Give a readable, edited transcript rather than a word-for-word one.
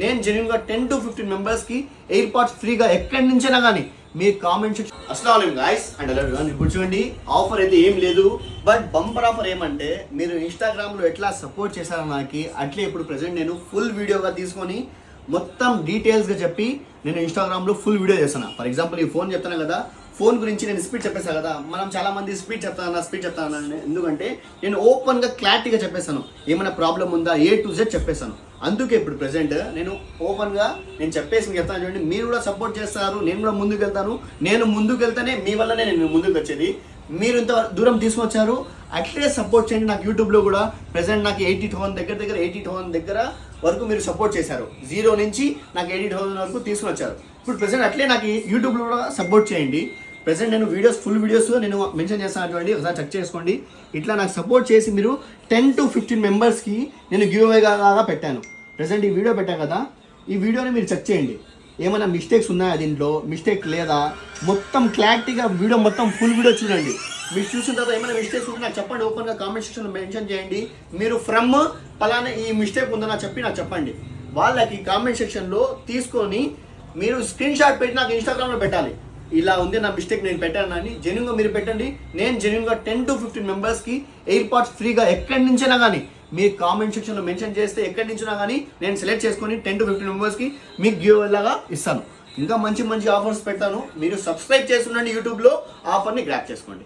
నేను జెన్యున్ గా 10 to 15 members కి ఎయిర్ పాడ్స్ ఫ్రీగా ఎక్కడి నుంచైనా కానీ మీరు కామెంట్ సెక్షన్. అస్సలాము గైస్ అండ్ హలో ఎవరీవన్. ఇప్పుడు చూడండి, ఆఫర్ అయితే ఏం లేదు, బట్ బంపర్ ఆఫర్ ఏమంటే మీరు ఇన్స్టాగ్రామ్ లో ఎట్లా సపోర్ట్ చేశారో నాకు అట్లే ఇప్పుడు ప్రెసెంట్ నేను ఫుల్ వీడియోగా తీసుకొని మొత్తం డీటెయిల్స్గా చెప్పి నేను ఇన్స్టాగ్రామ్లో ఫుల్ వీడియో చేస్తాను. ఫర్ ఎగ్జాంపుల్ ఈ ఫోన్ చెప్తాను కదా, ఫోన్ గురించి నేను స్పీడ్ చెప్పేసాను కదా. మనం చాలా మంది స్పీడ్ చెప్తాను ఎందుకంటే నేను ఓపెన్గా క్లారిటీగా చెప్పేస్తాను. ఏమైనా ప్రాబ్లం ఉందా A to Z చెప్పేస్తాను. అందుకే ఇప్పుడు ప్రెసెంట్ నేను ఓపెన్గా నేను చెప్పేసి చెప్తాను. చూడండి, మీరు కూడా సపోర్ట్ చేస్తారు, నేను కూడా ముందుకు వెళ్తాను. నేను ముందుకు వెళ్తానే మీ వల్లనే నేను ముందుకు వచ్చేది. మీరు ఇంత దూరం తీసుకొచ్చారు, అట్లే సపోర్ట్ చేయండి. నాకు యూట్యూబ్లో కూడా ప్రెసెంట్ నాకు 80,000 దగ్గర వరకు మీరు సపోర్ట్ చేశారు. 0 నుంచి నాకు 80,000 వరకు తీసుకుని వచ్చారు. ఇప్పుడు ప్రెసెంట్ అట్లే నాకు యూట్యూబ్లో కూడా సపోర్ట్ చేయండి. ప్రెసెంట్ నేను ఫుల్ వీడియోస్ నేను మెన్షన్ చేస్తాను, ఒకసారి చెక్ చేసుకోండి. ఇట్లా నాకు సపోర్ట్ చేసి మీరు 10 to 15 మెంబర్స్కి నేను గివ్ అవేగా పెట్టాను. ప్రెసెంట్ ఈ వీడియో పెట్టాను కదా, ఈ వీడియోని మీరు చెక్ చేయండి. ఏమైనా మిస్టేక్స్ ఉన్నాయా, దీంట్లో మిస్టేక్ లేదా, మొత్తం క్లారిటీగా వీడియో మొత్తం ఫుల్ వీడియో చూడండి. మీరు చూసిన తర్వాత ఏమైనా మిస్టేక్స్ ఉంటే నాకు చెప్పండి, ఓపెన్గా కామెంట్ సెక్షన్లో మెన్షన్ చేయండి. మీరు ఫ్రమ్ పలానా ఈ మిస్టేక్ ఉందో నాకు చెప్పండి. వాళ్ళకి కామెంట్ సెక్షన్లో తీసుకొని మీరు స్క్రీన్ షాట్ పెట్టి నాకు ఇన్స్టాగ్రామ్లో పెట్టాలి. ఇలా ఉంది నా మిస్టేక్, నేను పెట్టాను అని జెన్యున్గా మీరు పెట్టండి. నేను జెన్యున్గా 10 to 15 మెంబర్స్కి ఎయిర్ పాడ్స్ ఫ్రీగా ఎక్కడి నుంచైనా కానీ మీరు కామెంట్ సెక్షన్లో మెన్షన్ చేస్తే ఎక్కడి నుంచినా కానీ నేను సెలెక్ట్ చేసుకొని 10 to 15 మెంబర్స్కి మీకు గివ్ లాగా ఇస్తాను. ఇంకా మంచి ఆఫర్స్ పెడతాను. మీరు సబ్స్క్రైబ్ చేస్తుండండి, యూట్యూబ్లో ఆఫర్ని గ్రాప్ చేసుకోండి.